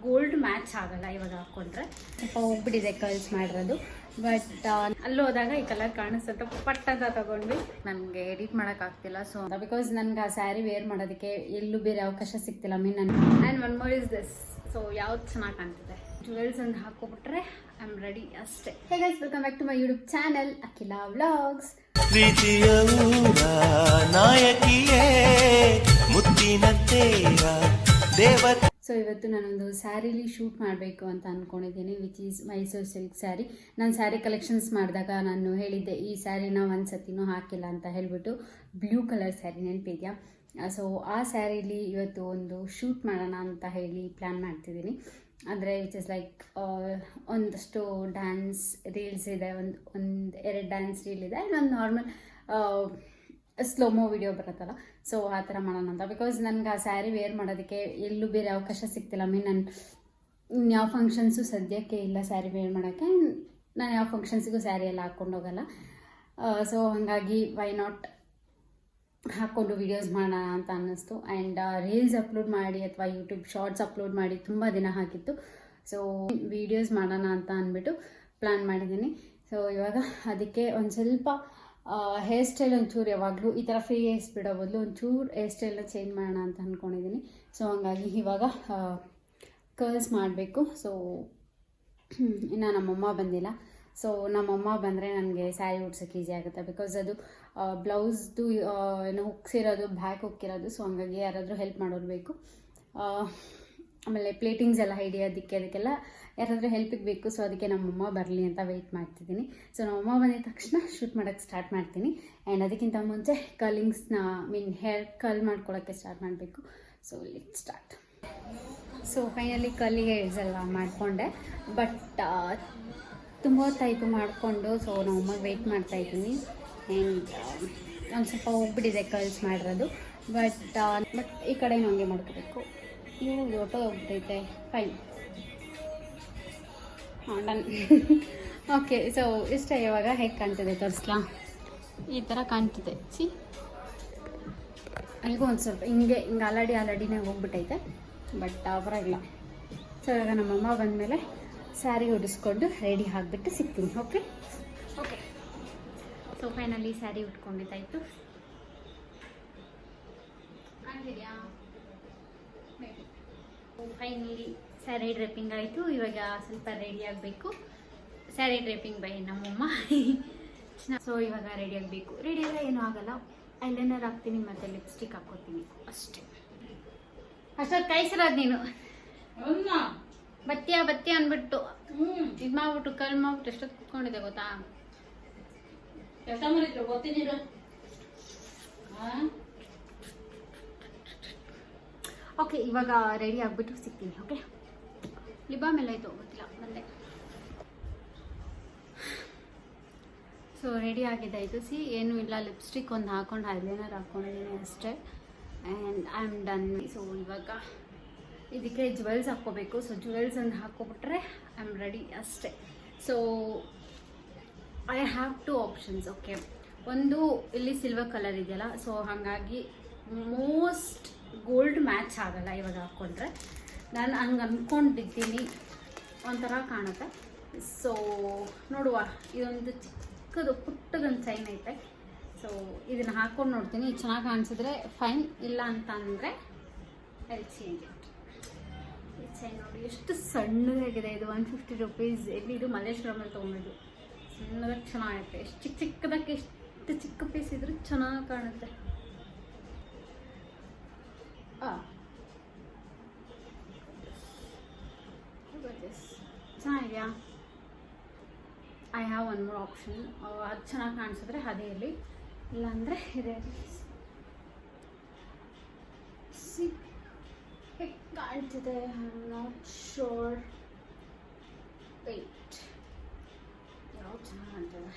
Gold match ಆಗಲ್ಲ ಇವಾಗ ಹಾಕೊಂಡ್ರೆ. ಸ್ವಲ್ಪ ಹೋಗ್ಬಿಟ್ಟಿದೆ ಕರ್ಲ್ಸ್ ಮಾಡಿರೋದು. ಬಟ್ ಅಲ್ಲಿ ಹೋದಾಗ ಈ ಕಲರ್ ಕಾಣಿಸುತ್ತೆ, ಪಟ್ ಅಂತ ತಗೊಂಡ್ವಿ. ನನಗೆ ಎಡಿಟ್ ಮಾಡೋಕ್ಕಾಗ್ತಿಲ್ಲ. ಸೊ ಬಿಕಾಸ್ ನನಗೆ ಆ ಸ್ಯಾರಿ ವೇರ್ ಮಾಡೋದಕ್ಕೆ ಎಲ್ಲೂ ಬೇರೆ ಅವಕಾಶ ಸಿಗ್ತಿಲ್ಲ. And one more is this. So ಯಾವ್ದು ಚೆನ್ನಾಗಿ ಕಾಣ್ತಿದೆ, ಜುವೆಲ್ಸ್ ಒಂದು ಹಾಕೋಬಿಟ್ರೆ ಐ ಆಮ್ ರೆಡಿ ಅಷ್ಟೇ. Hey guys, welcome back to my YouTube channel Akhila vlogs. ಪ್ರೀತಿಯ ನಾಯಕಿಯೇ ಮುತ್ತಿನಂತೇರ ದೇವತೆ. ಸೊ ಇವತ್ತು ನಾನೊಂದು ಸ್ಯಾರಿಲಿ ಶೂಟ್ ಮಾಡಬೇಕು ಅಂತ ಅಂದ್ಕೊಂಡಿದ್ದೀನಿ, which is Mysuru silk sari. ನಾನು ಸ್ಯಾರಿ ಕಲೆಕ್ಷನ್ಸ್ ಮಾಡಿದಾಗ ನಾನು ಹೇಳಿದ್ದೆ ಈ ಸ್ಯಾರಿನ ಒಂದು ಸತಿನೂ ಹಾಕಿಲ್ಲ ಅಂತ ಹೇಳಿಬಿಟ್ಟು. ಬ್ಲೂ ಕಲರ್ ಸ್ಯಾರಿ ನೆನಪಿದೆಯಾ? ಸೊ ಆ ಸ್ಯಾರಿಲಿ ಇವತ್ತು ಒಂದು ಶೂಟ್ ಮಾಡೋಣ ಅಂತ ಹೇಳಿ ಪ್ಲ್ಯಾನ್ ಮಾಡ್ತಿದ್ದೀನಿ. ಅಂದರೆ ವಿಚ್ ಇಸ್ ಲೈಕ್ ಒಂದಷ್ಟು ಡ್ಯಾನ್ಸ್ ರೀಲ್ಸ್ ಇದೆ, ಎರಡು ಡ್ಯಾನ್ಸ್ ರೀಲ್ ಇದೆ, ಒಂದು ನಾರ್ಮಲ್ ಸ್ಲೋಮೋ ವಿಡಿಯೋ ಬರುತ್ತಲ್ಲ. ಸೊ ಆ ಥರ ಮಾಡೋಣ ಅಂತ. ಬಿಕಾಸ್ ನನಗೆ ಆ ಸ್ಯಾರಿ ವೇರ್ ಮಾಡೋದಕ್ಕೆ ಎಲ್ಲೂ ಬೇರೆ ಅವಕಾಶ ಸಿಗ್ತಿಲ್ಲ. ನಾನು ಯಾವ ಫಂಕ್ಷನ್ಸು ಸದ್ಯಕ್ಕೆ ಇಲ್ಲ ಸ್ಯಾರಿ ವೇರ್ ಮಾಡೋಕ್ಕೆ. ನಾನು ಯಾವ ಫಂಕ್ಷನ್ಸಿಗೂ ಸ್ಯಾರಿ ಎಲ್ಲ ಹಾಕ್ಕೊಂಡು ಹೋಗಲ್ಲ. ಸೊ ಹಾಗಾಗಿ ವೈ ನಾಟ್ ಹಾಕ್ಕೊಂಡು ವೀಡಿಯೋಸ್ ಮಾಡೋಣ ಅಂತ ಅನ್ನಿಸ್ತು. ಆ್ಯಂಡ್ ರೀಲ್ಸ್ ಅಪ್ಲೋಡ್ ಮಾಡಿ ಅಥವಾ ಯೂಟ್ಯೂಬ್ ಶಾರ್ಟ್ಸ್ ಅಪ್ಲೋಡ್ ಮಾಡಿ ತುಂಬ ದಿನ ಆಗಿತ್ತು. ಸೊ ವೀಡಿಯೋಸ್ ಮಾಡೋಣ ಅಂತ ಅಂದ್ಬಿಟ್ಟು ಪ್ಲ್ಯಾನ್ ಮಾಡಿದ್ದೀನಿ. ಸೊ ಇವಾಗ ಅದಕ್ಕೆ ಒಂದು ಸ್ವಲ್ಪ ಹೇರ್ ಸ್ಟೈಲ್ ಒಂಚೂರು ಯಾವಾಗಲೂ ಈ ಥರ ಫ್ರೀ ಹೇರ್ಸ್ ಬಿಡೋ ಬದಲು ಒಂಚೂರು ಹೇರ್ ಸ್ಟೈಲ್ನ ಚೇಂಜ್ ಮಾಡೋಣ ಅಂತ ಅಂದ್ಕೊಂಡಿದ್ದೀನಿ. ಸೊ ಹಂಗಾಗಿ ಇವಾಗ ಕರ್ಲ್ಸ್ ಮಾಡಬೇಕು. ಸೊ ಇನ್ನು ನಮ್ಮಮ್ಮ ಬಂದಿಲ್ಲ. ಸೊ ನಮ್ಮಮ್ಮ ಬಂದರೆ ನನಗೆ ಸ್ಯಾರಿ ಉಡ್ಸೋಕ್ಕೆ ಈಸಿ ಆಗುತ್ತೆ. ಬಿಕಾಸ್ ಅದು ಬ್ಲೌಸ್ದು ಏನೋ ಹುಕ್ಸಿರೋದು, ಬ್ಯಾಕ್ ಹುಕ್ಕಿರೋದು. ಸೊ ಹಂಗಾಗಿ ಯಾರಾದರೂ ಹೆಲ್ಪ್ ಮಾಡೋರು ಬೇಕು. ಆಮೇಲೆ ಪ್ಲೇಟಿಂಗ್ಸ್ ಎಲ್ಲ ಹಿಡಿಯೋದಕ್ಕೆ ಅದಕ್ಕೆಲ್ಲ ಯಾರಾದರೂ ಹೆಲ್ಪಿಗೆ ಬೇಕು. ಸೊ ಅದಕ್ಕೆ ನಮ್ಮಮ್ಮ ಬರಲಿ ಅಂತ ವೆಯ್ಟ್ ಮಾಡ್ತಿದ್ದೀನಿ. ಸೊ ನಮ್ಮಮ್ಮ ಬಂದಿದ ತಕ್ಷಣ ಶೂಟ್ ಮಾಡೋಕ್ಕೆ ಸ್ಟಾರ್ಟ್ ಮಾಡ್ತೀನಿ. ಆ್ಯಂಡ್ ಅದಕ್ಕಿಂತ ಮುಂಚೆ ಕರ್ಲಿಂಗ್ಸ್ನ ಹೇರ್ ಕರ್ಲ್ ಮಾಡ್ಕೊಳ್ಳೋಕ್ಕೆ ಸ್ಟಾರ್ಟ್ ಮಾಡಬೇಕು. So let's start. So finally curly hairs ಎಲ್ಲ ಮಾಡಿಕೊಂಡೆ. ಬಟ್ ತುಂಬ ಟೈಪು ಮಾಡಿಕೊಂಡು ಸೊ ನಮ್ಮಮ್ಮ ವೆಯ್ಟ್ ಮಾಡ್ತಾಯಿದ್ದೀನಿ. ಆ್ಯಂಡ್ ಒಂದು ಸ್ವಲ್ಪ ಹೋಗ್ಬಿಟ್ಟಿದೆ ಕರ್ಲ್ಸ್ ಮಾಡಿರೋದು. ಬಟ್ ಈ ಕಡೆ ಹಂಗೆ ಮಾಡ್ಕೋಬೇಕು. ಇವು ಒಟ್ಟು ಹೋಗ್ಬಿಟ್ಟೈತೆ. ಫೈನ್, ಹಾಂ ಡನ್. ಓಕೆ, ಸೊ ಇಷ್ಟೇ. ಇವಾಗ ಹೇಗೆ ಕಾಣ್ತಿದೆ ತೋರಿಸ್ಲಾ? ಈ ಥರ ಕಾಣ್ತಿದೆ. ಸಿ, ಅಲ್ಲಿಗೂ ಒಂದು ಸ್ವಲ್ಪ ಹಿಂಗೆ ಆಲ್ರೆಡಿನೇ ಹೋಗ್ಬಿಟ್ಟೈತೆ. ಬಟ್ ಪರವಾಗಿಲ್ಲ. ಸೊ ಇವಾಗ ನಮ್ಮಮ್ಮ ಬಂದಮೇಲೆ ಸ್ಯಾರಿ ಉಡಿಸ್ಕೊಂಡು ರೆಡಿ ಆಗಿಬಿಟ್ಟು ಸಿಗ್ತೀನಿ. ಓಕೆ. ಸೊ ಫೈನಲಿ ಸ್ಯಾರಿ ಉಟ್ಕೊಂಡಿದ್ದಾಯಿತು. ಫೈನಲಿ ಸ್ಯಾರಿ ಡ್ರೇಪಿಂಗ್ ಆಯಿತು. ಇವಾಗ ಸ್ವಲ್ಪ ರೆಡಿ ಆಗಬೇಕು. ಸ್ಯಾರಿ ಡ್ರೇಪಿಂಗ್ ಬೈ ನಮ್ಮಮ್ಮ. ಸೊ ಇವಾಗ ರೆಡಿ ಆಗಬೇಕು. ರೆಡಿ ಎಲ್ಲ ಏನೂ ಆಗಲ್ಲ, ಐಲೈನರ್ ಹಾಕ್ತೀನಿ ಮತ್ತು ಲಿಪ್ಸ್ಟಿಕ್ ಹಾಕ್ಕೋತೀನಿ ಅಷ್ಟೇ. ಅಷ್ಟೊತ್ತು ಕಾಯಿಸಿರೋದು ನೀನು ಬತ್ತಿ ಅಂದ್ಬಿಟ್ಟು ಇದು ಮಾಡ್ಬಿಟ್ಟು ಕಲ್ ಮಾಡ್ಬಿಟ್ಟು ಎಷ್ಟೊತ್ತು ಕುತ್ಕೊಂಡಿದೆ ಗೊತ್ತಾ? ಓಕೆ, ಇವಾಗ ರೆಡಿ ಆಗಿಬಿಟ್ಟು ಸಿಗ್ತೀನಿ. ಓಕೆ, ಲಿಬಾಮ್ ಎಲ್ಲ ಆಯಿತು ಗೊತ್ತಿಲ್ಲ, ಬಂದೆ. So ready ಆಗಿದ್ದಾಯಿತು. ಸಿ, ಏನೂ ಇಲ್ಲ, ಲಿಪ್ಸ್ಟಿಕ್ ಒಂದು ಹಾಕ್ಕೊಂಡು ಐಲೈನರ್ ಹಾಕ್ಕೊಂಡಿದ್ದೀನಿ ಅಷ್ಟೇ. And I am done. So ಇವಾಗ ಇದಕ್ಕೆ ಜುವೆಲ್ಸ್ ಹಾಕ್ಕೋಬೇಕು. ಸೊ ಜುವೆಲ್ಸ್ ಒಂದು ಹಾಕ್ಕೊಬಿಟ್ರೆ ಐ ಆಮ್ ರೆಡಿ ಅಷ್ಟೇ. So I have 2 options. Okay, ಒಂದು ಇಲ್ಲಿ ಸಿಲ್ವರ್ ಕಲರ್ ಇದೆಯಲ್ಲ, ಸೊ ಹಾಗಾಗಿ ಮೋಸ್ಟ್ ಗೋಲ್ಡ್ ಮ್ಯಾಚ್ ಆಗಲ್ಲ ಇವಾಗ ಹಾಕ್ಕೊಂಡ್ರೆ. ನಾನು ಹಂಗೆ ಅಂದ್ಕೊಂಡಿದ್ದೀನಿ, ಒಂಥರ ಕಾಣುತ್ತೆ. ಸೊ ನೋಡುವ, ಇದೊಂದು ಚಿಕ್ಕದು ಪುಟ್ಟದೊಂದು ಚೈನ್ ಐತೆ. ಸೊ ಇದನ್ನು ಹಾಕ್ಕೊಂಡು ನೋಡ್ತೀನಿ. ಚೆನ್ನಾಗಿ ಕಾಣಿಸಿದ್ರೆ ಫೈನ್, ಇಲ್ಲ ಅಂತ ಅಂದರೆ ಅಲ್ಲಿ ಚೇಂಜ್ ಇಟ್. ಈ ಚೈನ್ ನೋಡಿ ಎಷ್ಟು ಸಣ್ಣದಾಗಿದೆ. ಇದು 150 ರೂಪೀಸ್. ಎಲ್ಲಿ ಇದು ಮಲ್ಲೇಶ್ವರಮಲ್ಲಿ ತೊಗೊಂಡಿದ್ದು. ಸಣ್ಣದಾಗಿ ಚೆನ್ನಾಗಿರುತ್ತೆ. ಎಷ್ಟು ಚಿಕ್ಕದಾಗಿ ಎಷ್ಟು ಚಿಕ್ಕ ಪೀಸ್ ಇದ್ರೂ ಚೆನ್ನಾಗಿ ಕಾಣುತ್ತೆ. ಚೆನ್ನಾಗಿದೆಯಾ? I have one more option. ಅದು ಚೆನ್ನಾಗಿ ಕಾಣಿಸಿದ್ರೆ ಅದೇ ಇರಲಿ, ಇಲ್ಲಾಂದರೆ ಇದೆ. ಸಿ, ಹೇಗೆ ಕಾಣ್ತಿದೆ? I am not sure. Wait, ಯಾವ್ದು ಚೆನ್ನಾಗಿ ಕಾಣ್ತಿದೆ?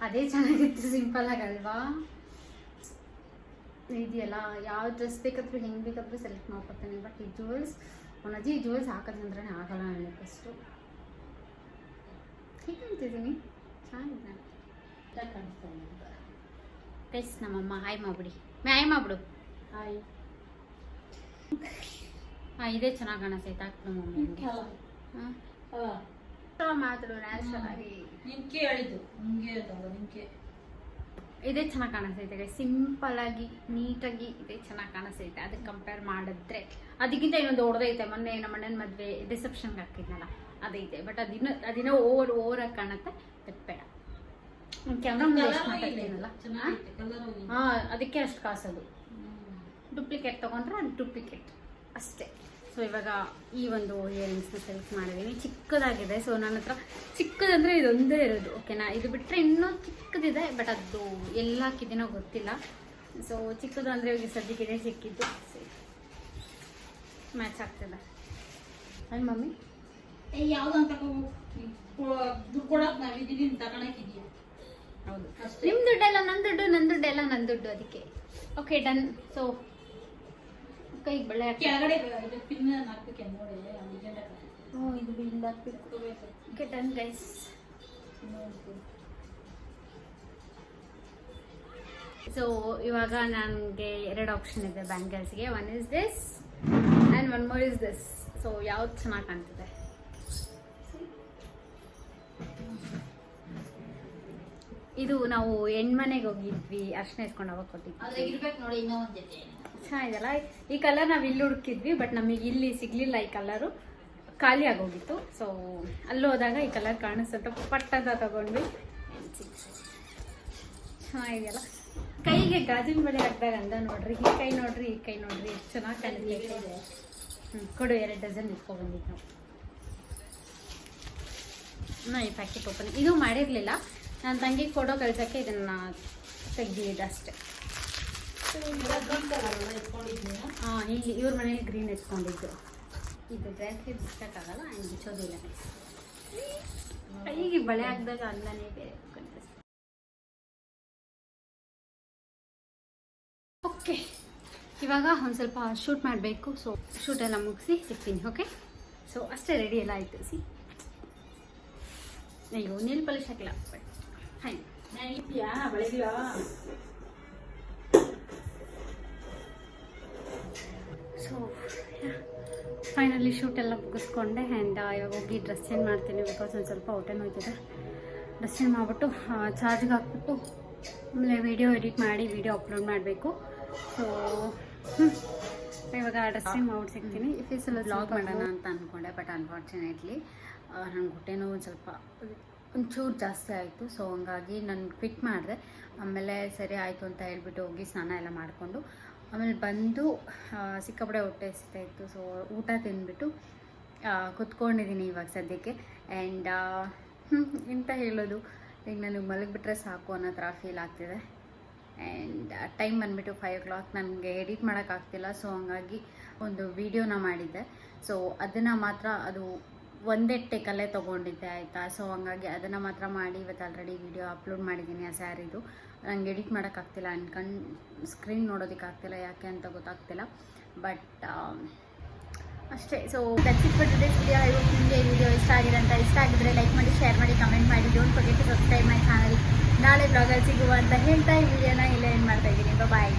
ಅದೇ ಚೆನ್ನಾಗಿತ್ತು, ಸಿಂಪಲಾಗಿ ಅಲ್ವಾ? ಇದೆಯಲ್ಲ, ಯಾವ ಡ್ರೆಸ್ ಬೇಕಾದರೂ ಹೆಂಗೆ ಬೇಕಾದರೂ ಸೆಲೆಕ್ಟ್ ಮಾಡ್ಕೊಡ್ತೀನಿ. ಬಟ್ ಈ ಜುವೆಲ್ಸ್ ಈ ಜುವೆಲ್ಸ್ ಹಾಕೋದಂದ್ರೆ ಆಗಲ್ಲ ನನಗೆ. ಫಸ್ಟು ಹೇಗೆ ಅಂತಿದ್ದೀನಿ, ಚೆನ್ನಾಗಿದೆ ಕಾಣಿಸ್ತಾನೆ. ಪ್ಲಸ್ ನಮ್ಮಮ್ಮ ಹಾಯ್ ಮಾಡಿಬಿಡಿ. ಹಾಯ್ ಮಾಡಿಬಿಡು. ಹಾಯ್. ಹಾಂ ಇದೇ ಚೆನ್ನಾಗಿ ಕಾಣಿಸ್ತೈತೆ ಹಾಕ್ತು ಮಮ್ಮಿಗೆ ಹಾಂ ಮಾತ್ರ ನ್ಯಾಚುರಲಾಗಿ ನಿನ್ಕೆ ಹೇಳಿದ್ದು ನಿಂಗೆ ನಿನ್ಕೆ ಇದೇ ಚೆನ್ನಾಗಿ ಕಾಣಿಸ್ತೈತೆ ಸಿಂಪಲ್ ಆಗಿ ನೀಟಾಗಿ ಇದೇ ಚೆನ್ನಾಗಿ ಕಾಣಿಸ್ತೈತೆ ಅದಕ್ಕೆ ಕಂಪೇರ್ ಮಾಡಿದ್ರೆ ಅದಕ್ಕಿಂತ ಇನ್ನೊಂದು ಹೊಡೆದೈತೆ ಮೊನ್ನೆ ನಮ್ಮ ಅಣ್ಣನ ಮದುವೆ ರಿಸೆಪ್ಷನ್ಗೆ ಹಾಕಿದ್ನಲ್ಲ ಅದೈತೆ ಬಟ್ ಅದಿನ್ನೂ ಓವರಾಗಿ ಕಾಣುತ್ತೆ ಅದು ಬೇಡ ಕ್ಯಾಮ್ರಾ ಮಾತಾಡ್ತೀನಲ್ಲ ಹಾಂ ಅದಕ್ಕೆ ಅಷ್ಟು ಕಾಸೋದು ಡೂಪ್ಲಿಕೇಟ್ ತೊಗೊಂಡ್ರೆ ಅದು ಡೂಪ್ಲಿಕೇಟ್ ಅಷ್ಟೇ. ಸೊ ಇವಾಗ ಈ ಒಂದು ಇಯರಿಂಗ್ಸ್ನ ಸೆಲೆಕ್ಟ್ ಮಾಡಿದ್ದೀನಿ. ಚಿಕ್ಕದಾಗಿದೆ. ಸೊ ನನ್ನ ಹತ್ರ ಚಿಕ್ಕದಂದರೆ ಇದೊಂದೇ ಇರೋದು ಓಕೆನಾ. ಇದು ಬಿಟ್ಟರೆ ಇನ್ನೂ ಚಿಕ್ಕದಿದೆ ಬಟ್ ಅದು ಎಲ್ಲ ಹಾಕಿದ್ದೀನೋ ಗೊತ್ತಿಲ್ಲ. ಸೊ ಚಿಕ್ಕದು ಅಂದರೆ ಇವಾಗ ಸದ್ಯಕ್ಕಿದೆ ಸಿಕ್ಕಿದ್ದು ಮ್ಯಾಚ್ ಆಗ್ತದೆ. ಅಯ್ಯ ಮಮ್ಮಿ ಯಾವ್ದಂತ ದುಡ್ಡು ಕೊಡಕ್ ನಾವಿದ್ದೀವಿ ತಗೊಳಕಿದೀಯ. ಹೌದು ನಿಮ್ಮ ದುಡ್ಡೆಲ್ಲ ನನ್ನ ದುಡ್ಡು, ನನ್ನ ದುಡ್ಡೆಲ್ಲ ನನ್ನ ದುಡ್ಡು. ಅದಕ್ಕೆ ಓಕೆ ಡನ್. ಸೊ ಕೈಗೆ ಬಳೆ ಕೆಳಗಡೆ ಪಿನ್ ಹಾಕ್ಬೇಕು ನೋಡಿ. ಇದು ಬಿಲ್ ಹಾಕ್ಬೇಕು. Okay done guys. ಸೊ ಇವಾಗ ನನಗೆ 2 ಆಪ್ಷನ್ ಇದೆ ಬ್ಯಾಂಗಲ್ಸ್ಗೆ. One is this and one more is this. So ಯಾವ್ದು ಚೆನ್ನಾಗಿ ಕಾಣ್ತಿದೆ? ಇದು ನಾವು ಹೆಣ್ಮನೆಗೆ ಹೋಗಿದ್ವಿ, ಅರ್ಶಿನ ಎತ್ಕೊಂಡು ಹೋಗಕ್ಕೆ ಕೊಟ್ಟಿದ್ವಿ. ಇರ್ಬೇಕು ನೋಡಿ ಇನ್ನೂ ಒಂದು ಜೊತೆ ಚೆನ್ನಾಗಿದೆಲ್ಲ. ಈ ಕಲರ್ ನಾವು ಇಲ್ಲಿ ಹುಡುಕಿದ್ವಿ ಬಟ್ ನಮಗೆ ಇಲ್ಲಿ ಸಿಗ್ಲಿಲ್ಲ. ಈ ಕಲರು ಖಾಲಿ ಆಗೋಗಿತ್ತು. ಸೊ ಅಲ್ಲಿ ಹೋದಾಗ ಈ ಕಲರ್ ಕಾಣಿಸುತ್ತೆ ಪಟ್ಟದ ತಗೊಂಡ್ವಿ. ಚೆನ್ನಾಗಿದೆಯಲ್ಲ. ಕೈಗೆ ಗಾಜಿನ ಬಳೆ ಹಾಕಿದಾಗ ಅಂದ ನೋಡ್ರಿ. ಈ ಕೈ ನೋಡ್ರಿ, ಈ ಕೈ ನೋಡ್ರಿ ಎಷ್ಟು ಚೆನ್ನಾಗಿ ಕಾಣಿಸ್ತೈತೆ. ಕೊಡು 2 ಡಜನ್ ಇಟ್ಕೊಬಂದಿದ್ದು ನಾವು. ಈ ಪ್ಯಾಕೆಟ್ ಓಪನ್ ಇದು ಮಾಡಿರಲಿಲ್ಲ. ನನ್ನ ತಂಗಿ ಕೊಡೋ ಕಳ್ಸೋಕ್ಕೆ ಇದನ್ನು ತೆಗ್ದಿದ್ದು ಅಷ್ಟೇ. ಹಾಂ ಇಲ್ಲಿ ಇವ್ರ ಮನೇಲಿ ಗ್ರೀನ್ ಎತ್ಕೊಂಡಿದ್ದು. ಇದು ಜಾಸ್ತಿ ಬಿಚ್ಚಕ್ಕಾಗಲ್ಲ ಆ್ಯಂಡ್ ಬಿಚ್ಚೋದಿಲ್ಲ. ಕೈಗೆ ಬಳೆ ಹಾಕಿದಾಗ ಅಂದನೇ ಬೇರೆ. ಓಕೆ ಇವಾಗ ಒಂದು ಸ್ವಲ್ಪ ಶೂಟ್ ಮಾಡಬೇಕು. ಸೊ ಶೂಟ್ ಎಲ್ಲ ಮುಗಿಸಿ ಸಿಗ್ತೀನಿ. ಓಕೆ ಸೊ ಅಷ್ಟೇ, ರೆಡಿ ಎಲ್ಲ ಆಯಿತು. ಸಿ ಅಯ್ಯೋ ನೀಲ್ ಪಾಲಿಶ್ ಹಾಕಿಲ್ಲ but hi so finally shoot ಎಲ್ಲ ಮುಗಿಸ್ಕೊಂಡೆ. ಆ್ಯಂಡ್ ಇವಾಗ ಹೋಗಿ ಡ್ರೆಸ್ ಚೇಂಜ್ ಮಾಡ್ತೀನಿ. ಬಿಕಾಸ್ ಒಂದು ಸ್ವಲ್ಪ ಹೊಟ್ಟೆ ನೋಯ್ತಿದೆ. ಡ್ರೆಸ್ ಚೇಂಜ್ ಮಾಡಿಬಿಟ್ಟು ಚಾರ್ಜ್ಗೆ ಹಾಕ್ಬಿಟ್ಟು ಆಮೇಲೆ ವೀಡಿಯೋ ಎಡಿಟ್ ಮಾಡಿ ವೀಡಿಯೋ ಅಪ್ಲೋಡ್ ಮಾಡಬೇಕು. ಸೊ ಇವಾಗ ಡ್ರೆಸ್ ಚೇಂಜ್ ಮಾಡ್ಬಿಟ್ಟು ಸಿಗ್ತೀನಿ. ಇಫೀಸಲ್ಲಿ ವ್ಲಾಗ್ ಮಾಡೋಣ ಅಂತ ಅಂದ್ಕೊಂಡೆ ಬಟ್ ಅನ್ಫಾರ್ಚುನೇಟ್ಲಿ ನನಗೆ ಹೊಟ್ಟೆ ನೋವು ಸ್ವಲ್ಪ ಒಂಚೂರು ಜಾಸ್ತಿ ಆಯಿತು. ಸೊ ಹಂಗಾಗಿ ನಾನು ಕ್ವಿಟ್ ಮಾಡಿದೆ. ಆಮೇಲೆ ಸರಿ ಆಯಿತು ಅಂತ ಹೇಳ್ಬಿಟ್ಟು ಹೋಗಿ ಸ್ನಾನ ಎಲ್ಲ ಮಾಡಿಕೊಂಡು ಆಮೇಲೆ ಬಂದು ಸಿಕ್ಕಾಪಟ್ಟೆ ಹೊಟ್ಟೆ ಹಸಿತಾಯಿತ್ತು. ಸೊ ಊಟ ತಿಂದ್ಬಿಟ್ಟು ಕುತ್ಕೊಂಡಿದ್ದೀನಿ ಇವಾಗ ಸದ್ಯಕ್ಕೆ. ಆ್ಯಂಡ್ ಎಂತ ಹೇಳೋದು, ಈಗ ನನಗೆ ಮಲಗಿಬಿಟ್ರೆ ಸಾಕು ಅನ್ನೋ ಥರ ಫೀಲ್ ಆಗ್ತಿದೆ. ಆ್ಯಂಡ್ ಟೈಮ್ ಬಂದುಬಿಟ್ಟು 5 o'clock. ನನಗೆ ಎಡಿಟ್ ಮಾಡೋಕ್ಕಾಗ್ತಿಲ್ಲ. ಸೊ ಹಂಗಾಗಿ ಒಂದು ವೀಡಿಯೋನ ಮಾಡಿದ್ದೆ. ಸೊ ಅದನ್ನು ಮಾತ್ರ ಅದು ಒಂದೇ ಟೇಕಲ್ಲೇ ತೊಗೊಂಡಿದ್ದೆ ಆಯಿತಾ. ಸೊ ಹಂಗಾಗಿ ಅದನ್ನು ಮಾತ್ರ ಮಾಡಿ ಇವತ್ತು ಆಲ್ರೆಡಿ ವೀಡಿಯೋ ಅಪ್ಲೋಡ್ ಮಾಡಿದ್ದೀನಿ ಆ ಸ್ಯಾರಿದು. ನಂಗೆ ಎಡಿಟ್ ಮಾಡೋಕ್ಕಾಗ್ತಿಲ್ಲ, ಅನ್ಕೊಂಡು ಸ್ಕ್ರೀನ್ ನೋಡೋದಕ್ಕಾಗ್ತಿಲ್ಲ ಯಾಕೆ ಅಂತ ಗೊತ್ತಾಗ್ತಿಲ್ಲ. ಬಟ್ ಅಷ್ಟೇ. So that's it for today's video. I hope ನಿಮಗೆ ಈ ವಿಡಿಯೋ ಇಷ್ಟ ಆಗಿದೆ ಅಂತ. ಇಷ್ಟ ಆಗಿದ್ರೆ ಲೈಕ್ ಮಾಡಿ, ಶೇರ್ ಮಾಡಿ, ಕಮೆಂಟ್ ಮಾಡಿ. Don't forget to subscribe my channel. ನಾಳೆ ಬ್ಲಾಗಲ್ಲಿ ಸಿಗುವ ಅಂತ ಹೇಳ್ತಾ ಈ ವಿಡಿಯೋನ ಇಲ್ಲೇ ಏನು ಮಾಡ್ತಾಯಿದ್ದೀನಿ. ಬಾಯ್.